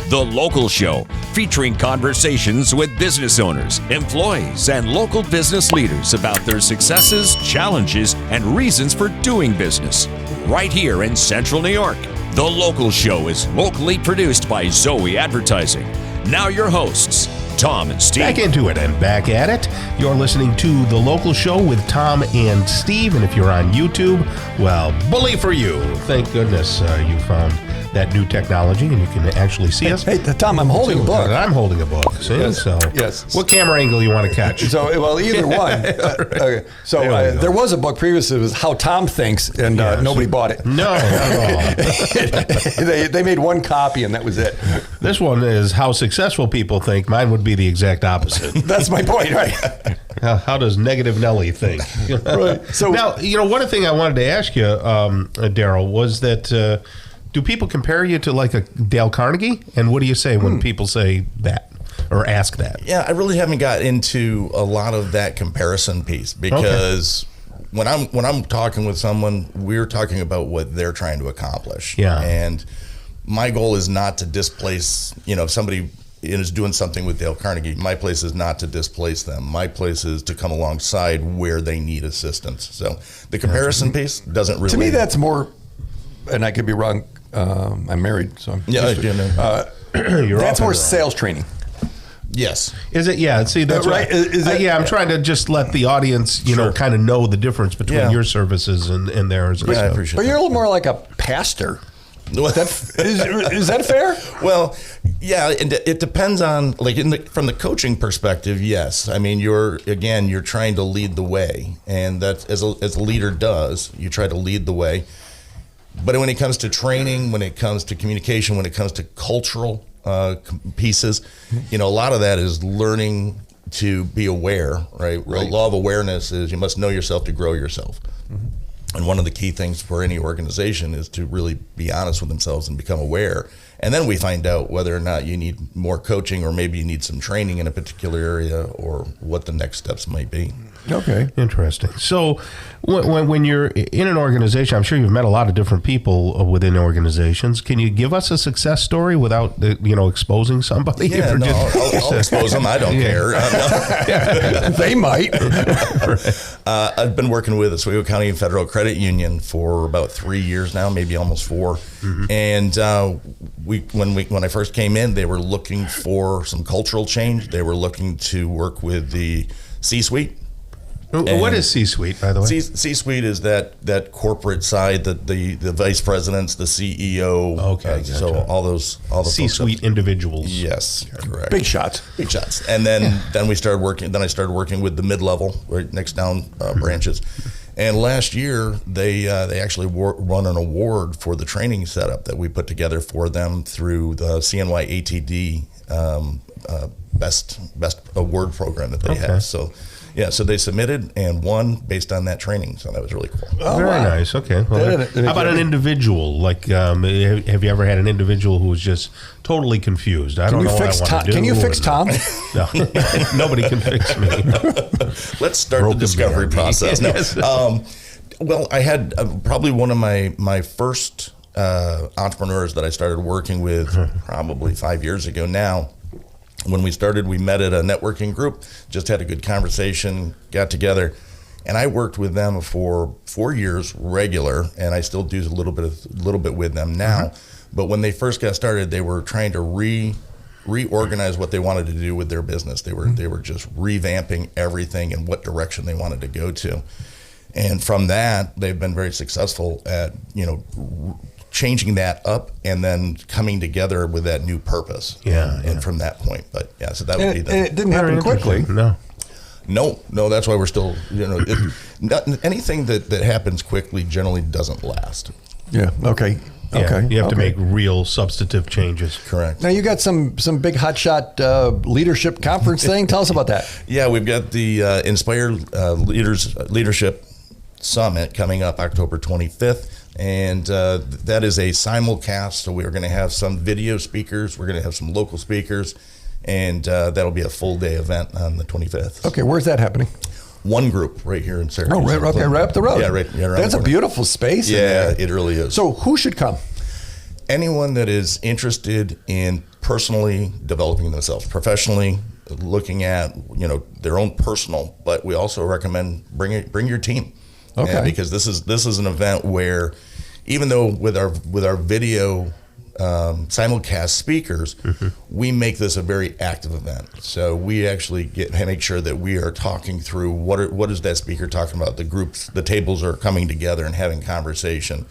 The Local Show, featuring conversations with business owners, employees, and local business leaders about their successes, challenges, and reasons for doing business. Right here in Central New York. The Local Show is locally produced by Zoe Advertising. Now your hosts, Tom and Steve. Back into it and back at it. You're listening to The Local Show with Tom and Steve. And if you're on YouTube, well, bully for you. Thank goodness you found that new technology and you can actually see us. Hey, Tom, I'm holding a book. I'm holding a book. See? Yes. So, yes. What camera angle you want to catch? So, well, either one. Okay. So there was a book previously. It was How Tom Thinks, and nobody bought it. No, not at all. They made one copy, and that was it. This one is How Successful People Think. Mine would be the exact opposite. That's my point, right? How does Negative Nelly think? Right. So now, one thing I wanted to ask you, Darryl, was that do people compare you to like a Dale Carnegie? And what do you say when people say that or ask that? Yeah, I really haven't got into a lot of that comparison piece because when I'm talking with someone, we're talking about what they're trying to accomplish. Yeah. And my goal is not to displace, if somebody is doing something with Dale Carnegie, my place is not to displace them. My place is to come alongside where they need assistance. So the comparison piece doesn't really... To me, that's more, and I could be wrong, I'm married, so I'm that's more sales training. Yes. Is it? Yeah. See, that's right. I'm trying to just let the audience, kind of know the difference between your services and theirs. Yeah, I appreciate But that. you're a little more like a pastor. Is that fair? Well, yeah, and it depends on from the coaching perspective. Yes, I mean you're trying to lead the way, and that as a leader does, you try to lead the way. But when it comes to training, when it comes to communication, when it comes to cultural pieces, a lot of that is learning to be aware. Right. The law of awareness is you must know yourself to grow yourself. Mm-hmm. And one of the key things for any organization is to really be honest with themselves and become aware. And then we find out whether or not you need more coaching or maybe you need some training in a particular area or what the next steps might be. Okay. Interesting. So when you're in an organization, I'm sure you've met a lot of different people within organizations. Can you give us a success story without, exposing somebody? Yeah, I'll expose them. I don't care. They might. I've been working with Oswego County and Federal Credit Union for about 3 years now, maybe almost 4. Mm-hmm. And when I first came in, they were looking for some cultural change. They were looking to work with the C-suite. What is C-suite, by the way? C-suite is that corporate side, the vice presidents, the CEO. Okay, gotcha. So all the C-suite individuals. Yes, correct. Big shots. And then we started working. Then I started working with the mid-level, right next down branches. And last year they actually won an award for the training setup that we put together for them through the CNY ATD best award program that they have. So. Yeah, so they submitted and won based on that training. So that was really cool. Oh, very nice. Okay. Well, how about an individual? Like, have you ever had an individual who was just totally confused? I don't know what I want to do. Can you fix Tom? No, nobody can fix me. Let's start the discovery process. No. Well, I had probably one of my first entrepreneurs that I started working with probably 5 years ago now. When we started, we met at a networking group, just had a good conversation, got together, and I worked with them for 4 years regular, and I still do a little bit with them now. Mm-hmm. But when they first got started, they were trying to reorganize what they wanted to do with their business. They were just revamping everything and what direction they wanted to go to. And from that, they've been very successful at, changing that up and then coming together with that new purpose. And from that point, but so that would be and it didn't happen quickly. No, that's why we're still, anything that happens quickly generally doesn't last. Yeah. Okay. You have to make real substantive changes. Correct. Now you got some big hotshot leadership conference thing. Tell us about that. Yeah, we've got the Inspire Leadership Summit coming up October 25th. And that is a simulcast, so we're going to have some video speakers, we're going to have some local speakers, and that'll be a full-day event on the 25th. Okay, where's that happening? One group right here in Syracuse. Oh, right up the road. Yeah, right. That's a beautiful space. Yeah, it really is. So who should come? Anyone that is interested in personally developing themselves, professionally looking at their own personal, but we also recommend bring your team. Okay. Because this is an event where, even though with our video simulcast speakers, we make this a very active event. So we actually make sure that we are talking through what is that speaker talking about. The groups, the tables are coming together and having conversation,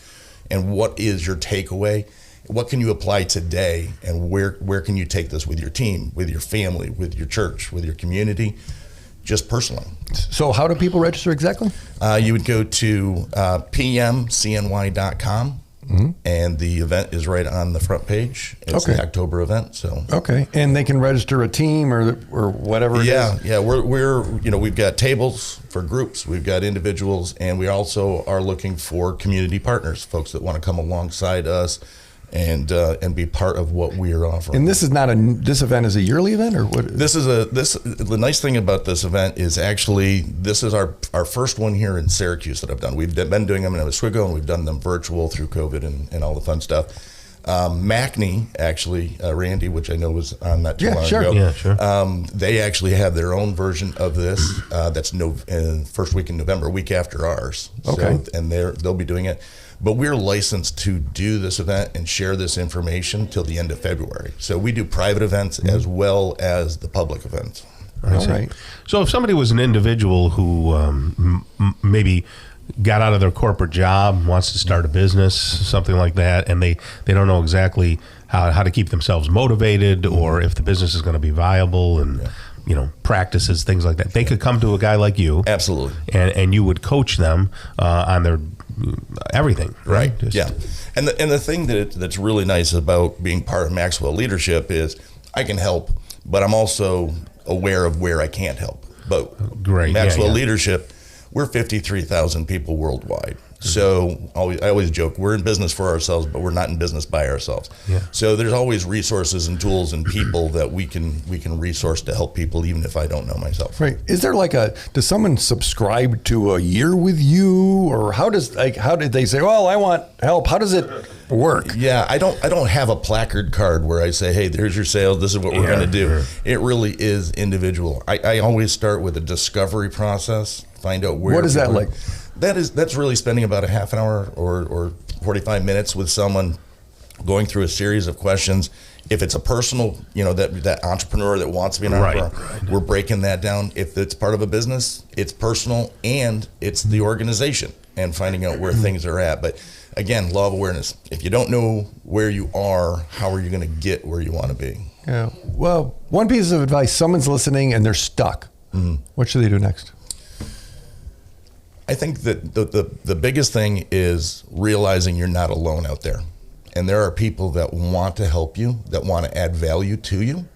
and what is your takeaway? What can you apply today, and where can you take this with your team, with your family, with your church, with your community, just personally? So how do people register exactly? You would go to pmcny.com, and the event is right on the front page. It's the October event. So okay, and they can register a team or whatever it is? Yeah, we've got tables for groups, we've got individuals, and we also are looking for community partners, folks that want to come alongside us and be part of what we are offering. And this event is a yearly event, or what? The nice thing about this event is actually this is our first one here in Syracuse that I've done. We've been doing them in Oswego, and we've done them virtual through COVID and all the fun stuff. Macney, actually, Randy, which I know was on that too long ago. Yeah, sure. They actually have their own version of this. That's first week in November, a week after ours. Okay. So, and they'll be doing it. But we're licensed to do this event and share this information till the end of February. So we do private events as well as the public events. All right. So if somebody was an individual who maybe got out of their corporate job, wants to start a business, something like that, and they don't know exactly how to keep themselves motivated, or if the business is going to be viable, and practices, things like that, they could come to a guy like you. Absolutely. And you would coach them on their everything, right? Yeah. And the thing that's really nice about being part of Maxwell Leadership is I can help, but I'm also aware of where I can't help. But great. Maxwell Leadership, we're 53,000 people worldwide. So I always joke, we're in business for ourselves, but we're not in business by ourselves. Yeah. So there's always resources and tools and people that we can resource to help people, even if I don't know myself. Right. Is there does someone subscribe to a year with you, or how did they say, well, I want help? How does it work? Yeah, I don't have a placard card where I say, hey, there's your sales, this is what we're going to do. It really is individual. I always start with a discovery process, find out where. What is that like? That's really spending about a half an hour or 45 minutes with someone, going through a series of questions. If it's a personal, that entrepreneur that wants to be an entrepreneur, we're breaking that down. If it's part of a business, it's personal, and it's the organization, and finding out where things are at. But again, law of awareness. If you don't know where you are, how are you going to get where you want to be? Yeah. Well, one piece of advice: someone's listening and they're stuck. What should they do next? I think that the biggest thing is realizing you're not alone out there. And there are people that want to help you, that want to add value to you.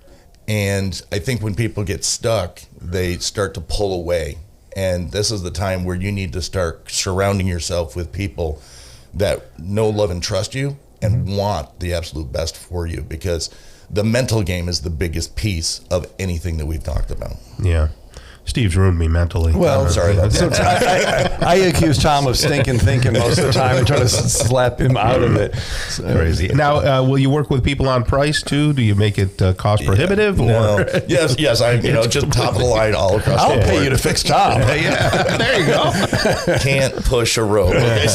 And I think when people get stuck, they start to pull away. And this is the time where you need to start surrounding yourself with people that know, love, and trust you and want the absolute best for you, because the mental game is the biggest piece of anything that we've talked about. Yeah. Steve's ruined me mentally. Well, sorry about that. I accuse Tom of stinking thinking most of the time and try to slap him out of it. So. Crazy. Now, will you work with people on price too? Do you make it cost prohibitive? No. Yes. I just top of the line all across the board. I'll pay you to fix Tom. Yeah, there you go. Can't push a rope. Okay,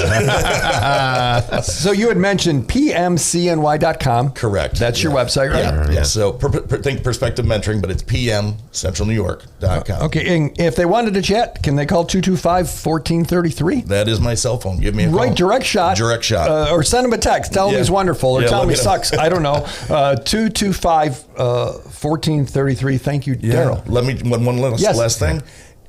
so you had mentioned pmcny.com. Correct. That's your website, right? Yeah. So think Perspective Mentoring, but it's pmcentralnewyork.com. Okay, and if they wanted to chat, can they call 225-1433? That is my cell phone. Give me a call. Right, direct shot. Or send him a text. Tell him he's wonderful, or tell him he sucks. I don't know. 225-1433. Thank you, Darryl. Let me one last thing.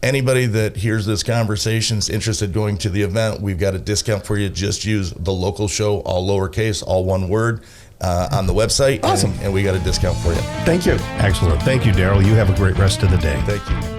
Anybody that hears this conversation is interested in going to the event, we've got a discount for you. Just use the local show, all lowercase, all one word, on the website. Awesome. And we got a discount for you. Thank you. Excellent. Thank you, Darryl. You have a great rest of the day. Thank you.